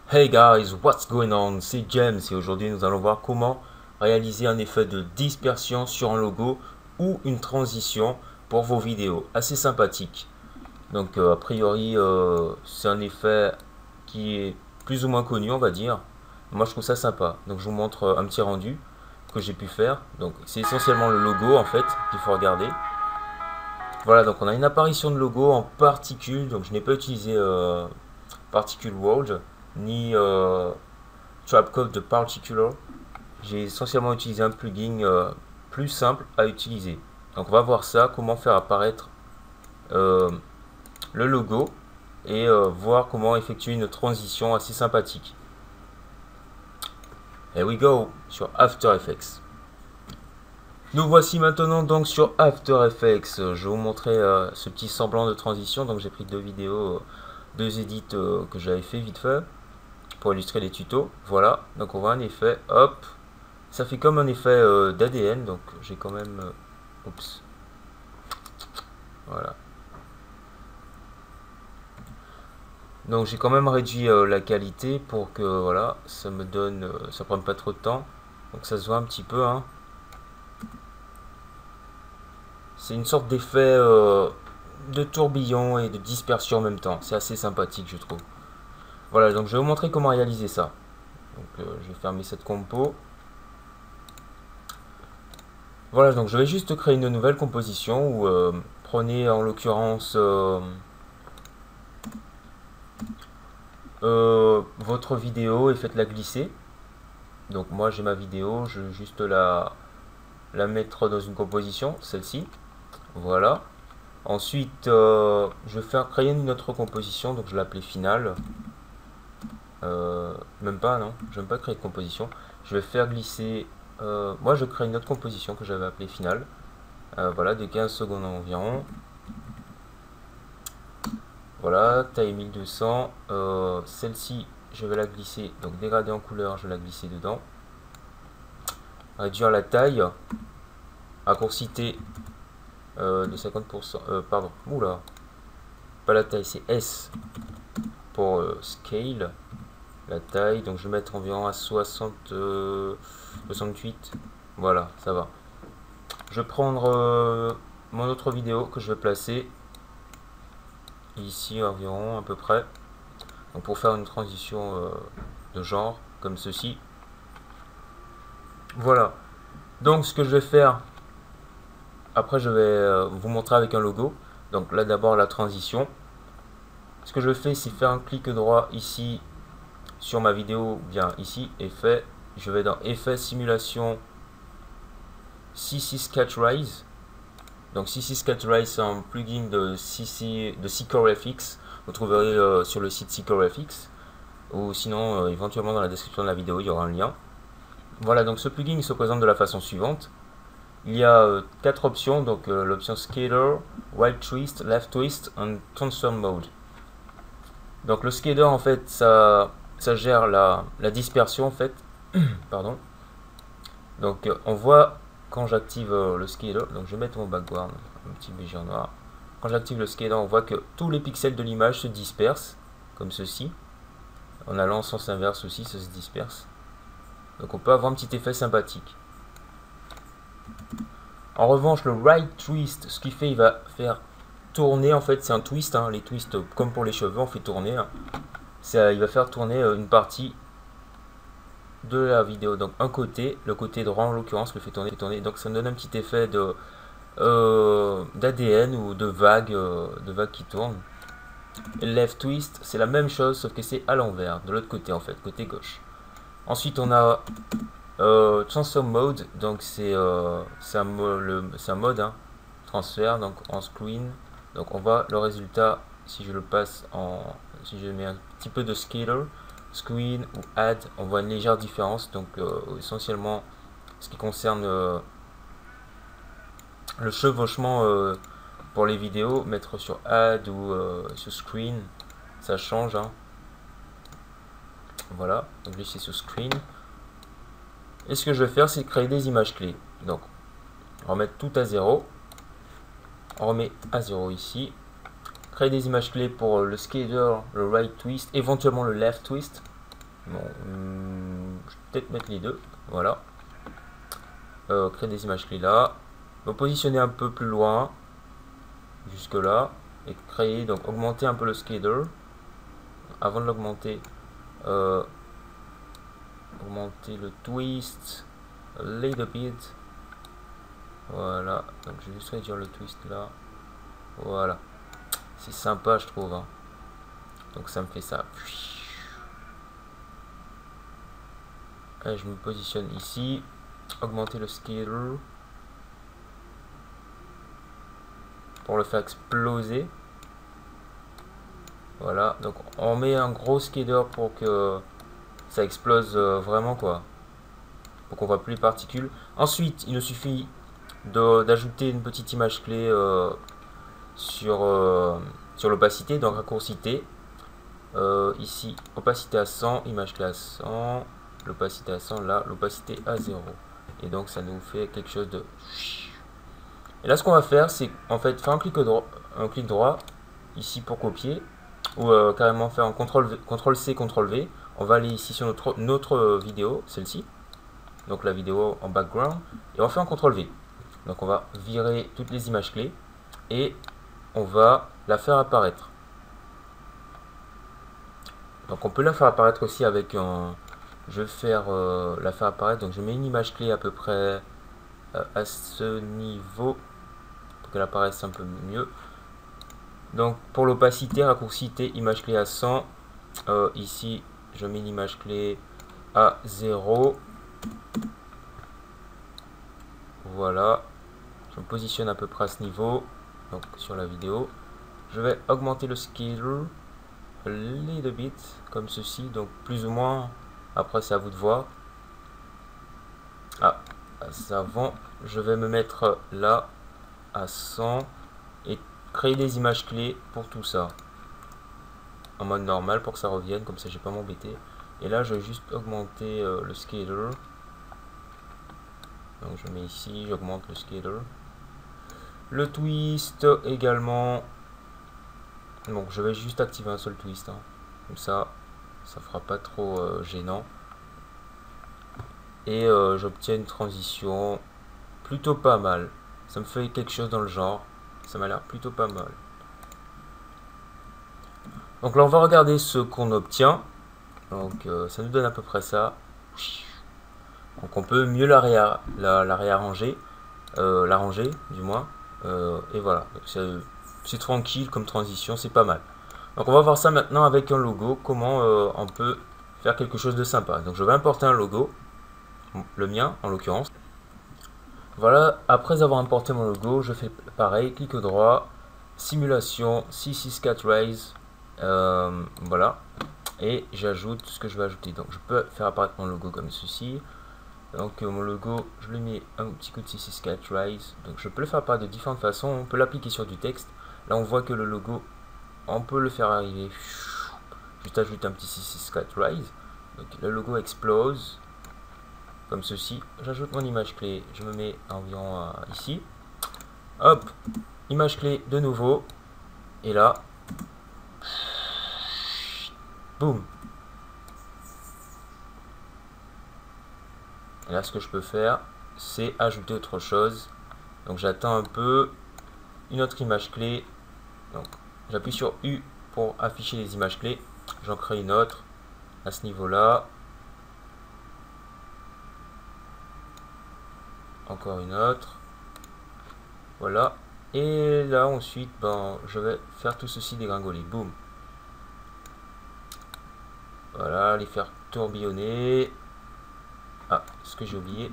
Hey guys, what's going on? C'est James et aujourd'hui nous allons voir comment réaliser un effet de dispersion sur un logo ou une transition pour vos vidéos. Assez sympathique. Donc a priori c'est un effet qui est plus ou moins connu, on va dire. Moi je trouve ça sympa. Donc je vous montre un petit rendu que j'ai pu faire. Donc c'est essentiellement le logo en fait qu'il faut regarder. Voilà, donc on a une apparition de logo en particules. Donc je n'ai pas utilisé Particle World ni Trapcode de Particular. J'ai essentiellement utilisé un plugin plus simple à utiliser. Donc on va voir ça, comment faire apparaître le logo et voir comment effectuer une transition assez sympathique. Here we go sur After Effects. Nous voici maintenant donc sur After Effects. Je vais vous montrer ce petit semblant de transition. Donc j'ai pris deux vidéos, deux edits que j'avais fait vite fait pour illustrer les tutos. Voilà, donc on voit un effet, hop, ça fait comme un effet d'ADN, donc j'ai quand même, oups, voilà. Donc j'ai quand même réduit la qualité pour que, voilà, ça me donne, ça prenne pas trop de temps, donc ça se voit un petit peu, hein. C'est une sorte d'effet de tourbillon et de dispersion en même temps, c'est assez sympathique je trouve. Voilà, donc je vais vous montrer comment réaliser ça. Donc je vais fermer cette compo. Voilà, donc je vais juste créer une nouvelle composition où prenez en l'occurrence votre vidéo et faites-la glisser. Donc moi j'ai ma vidéo, je vais juste la mettre dans une composition, celle-ci. Voilà. Ensuite, je vais faire créer une autre composition, donc je vais l'appeler finale. Même pas, non, je vais pas créer de composition. Je vais faire glisser. Moi, je crée une autre composition que j'avais appelée finale. Voilà, de 15 secondes environ. Voilà, taille 1200. Celle-ci, je vais la glisser. Donc, dégradée en couleur, je vais la glisser dedans. Réduire la taille. Raccourcité de 50%. Pardon, oula. Pas la taille, c'est S pour scale. La taille, donc je vais mettre environ à 68. Voilà, ça va. Je vais prendre mon autre vidéo que je vais placer ici environ à peu près. Donc pour faire une transition de genre comme ceci. Voilà. Donc ce que je vais faire, après je vais vous montrer avec un logo. Donc là d'abord la transition. Ce que je fais, c'est faire un clic droit ici sur ma vidéo, bien ici, effet, je vais dans effet simulation CC Sketch Rise. Donc CC Sketch Rise, c'est un plugin de CCoreFX. Vous trouverez sur le site CCoreFX, ou sinon éventuellement dans la description de la vidéo il y aura un lien. Voilà, donc ce plugin il se présente de la façon suivante. Il y a 4 options, donc l'option Scaler, Right Twist, Left Twist and Transform Mode. Donc le scaler en fait ça gère la dispersion en fait. Pardon. Donc on voit quand j'active le scaler, donc je vais mettre mon background, un petit BG en noir. Quand j'active le scaler, on voit que tous les pixels de l'image se dispersent, comme ceci. En allant en sens inverse aussi, ça se disperse. Donc on peut avoir un petit effet sympathique. En revanche, le right twist, ce qu'il fait, il va faire tourner, en fait, c'est un twist, hein, les twists, comme pour les cheveux, on fait tourner. Hein. Il va faire tourner une partie de la vidéo, donc un côté, le côté droit en l'occurrence le fait tourner, donc ça me donne un petit effet de d'ADN ou de vague qui tourne. Et le left twist, c'est la même chose, sauf que c'est à l'envers, de l'autre côté en fait, côté gauche. Ensuite on a transform mode, donc c'est un mode hein, transfert, donc en screen. Donc on voit le résultat si je le passe si je mets un petit peu de scaler, screen ou add, on voit une légère différence. Donc essentiellement ce qui concerne le chevauchement pour les vidéos, mettre sur add ou sur screen, ça change. Hein. Voilà, donc là c'est sur screen. Et ce que je vais faire, c'est créer des images clés. Donc on va mettre tout à 0. on remet à 0 ici. Créer des images clés pour le skater, le right twist, éventuellement le left twist. Bon, je vais peut-être mettre les deux. Voilà. Créer des images clés là. Me positionner un peu plus loin. Jusque là. Et créer, donc augmenter un peu le skater. Avant de l'augmenter, augmenter le twist. A little bit. Voilà. Donc je vais juste réduire le twist là. Voilà. C'est sympa, je trouve. Hein. Donc ça me fait ça. Et je me positionne ici. Augmenter le skater. Pour le faire exploser. Voilà. Donc on met un gros skater pour que ça explose vraiment quoi. Pour qu'on voit plus les particules. Ensuite, il nous suffit d'ajouter une petite image clé sur l'opacité, donc raccourcité. Ici, opacité à 100, image clé à 100, l'opacité à 100, là, l'opacité à 0. Et donc ça nous fait quelque chose de... Et là, ce qu'on va faire, c'est en fait faire un clic droit ici pour copier, ou carrément faire un CTRL-C, CTRL-V. On va aller ici sur notre vidéo, celle-ci, donc la vidéo en background, et on fait un CTRL-V. Donc on va virer toutes les images clés, et on va la faire apparaître. Donc on peut la faire apparaître aussi avec un... Je vais faire la faire apparaître, donc je mets une image clé à peu près à ce niveau, pour qu'elle apparaisse un peu mieux. Donc pour l'opacité, raccourcité, image clé à 100. Ici, je mets une image clé à 0. Voilà. Je me positionne à peu près à ce niveau, donc sur la vidéo. Je vais augmenter le scale a little bit, comme ceci, donc plus ou moins. Après, c'est à vous de voir. Ah, avant, je vais me mettre là à 100 et créer des images clés pour tout ça en mode normal pour que ça revienne, comme ça j'ai pas m'embêter. Et là je vais juste augmenter le skater, donc je mets ici, j'augmente le skater, le twist également. Donc je vais juste activer un seul twist, hein. Comme ça fera pas trop gênant, et j'obtiens une transition plutôt pas mal. Ça me fait quelque chose dans le genre, ça m'a l'air plutôt pas mal. Donc là on va regarder ce qu'on obtient. Donc ça nous donne à peu près ça. Donc on peut mieux la réarranger, l'arranger du moins. Et voilà, c'est tranquille comme transition, c'est pas mal. Donc on va voir ça maintenant avec un logo, comment on peut faire quelque chose de sympa. Donc je vais importer un logo, le mien en l'occurrence. Voilà, après avoir importé mon logo, je fais pareil, clic droit, simulation, CC4 Raise, voilà, et j'ajoute ce que je vais ajouter. Donc je peux faire apparaître mon logo comme ceci. Donc mon logo, je lui mets un petit coup de CC4 Raise. Donc je peux le faire apparaître de différentes façons, on peut l'appliquer sur du texte. Là on voit que le logo, on peut le faire arriver, juste ajouter un petit CC4 Raise. Donc le logo explose comme ceci. J'ajoute mon image clé, je me mets environ ici, hop, image clé de nouveau, et là, boum. Et là ce que je peux faire, c'est ajouter autre chose. Donc j'attends un peu, une autre image clé, donc j'appuie sur U pour afficher les images clés, j'en crée une autre à ce niveau là, encore une autre, voilà, et là ensuite je vais faire tout ceci dégringoler, boum, voilà, les faire tourbillonner. Ah, ce que j'ai oublié,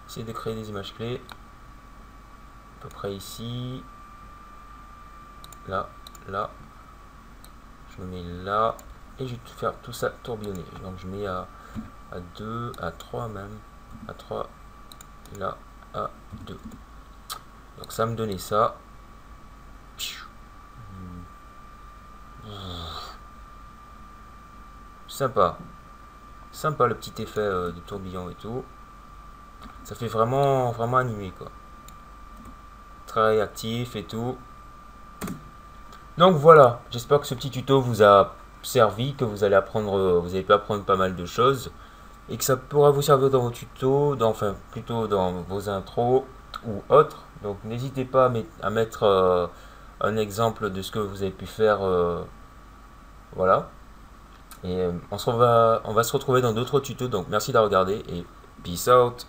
c'est de créer des images clés à peu près ici, là, là, je me mets là, et je vais faire tout ça tourbillonner. Donc je mets à 2, à 3 même, à 3, là, à 2. Donc ça me donnait ça. Sympa. Sympa le petit effet de tourbillon et tout. Ça fait vraiment animé quoi. très réactif et tout. Donc voilà, j'espère que ce petit tuto vous a servi, que vous allez apprendre, vous avez pu apprendre pas mal de choses et que ça pourra vous servir dans vos tutos, enfin plutôt dans vos intros ou autres. Donc n'hésitez pas à mettre un exemple de ce que vous avez pu faire, voilà. Et on va se retrouver dans d'autres tutos. Donc merci de regarder et peace out.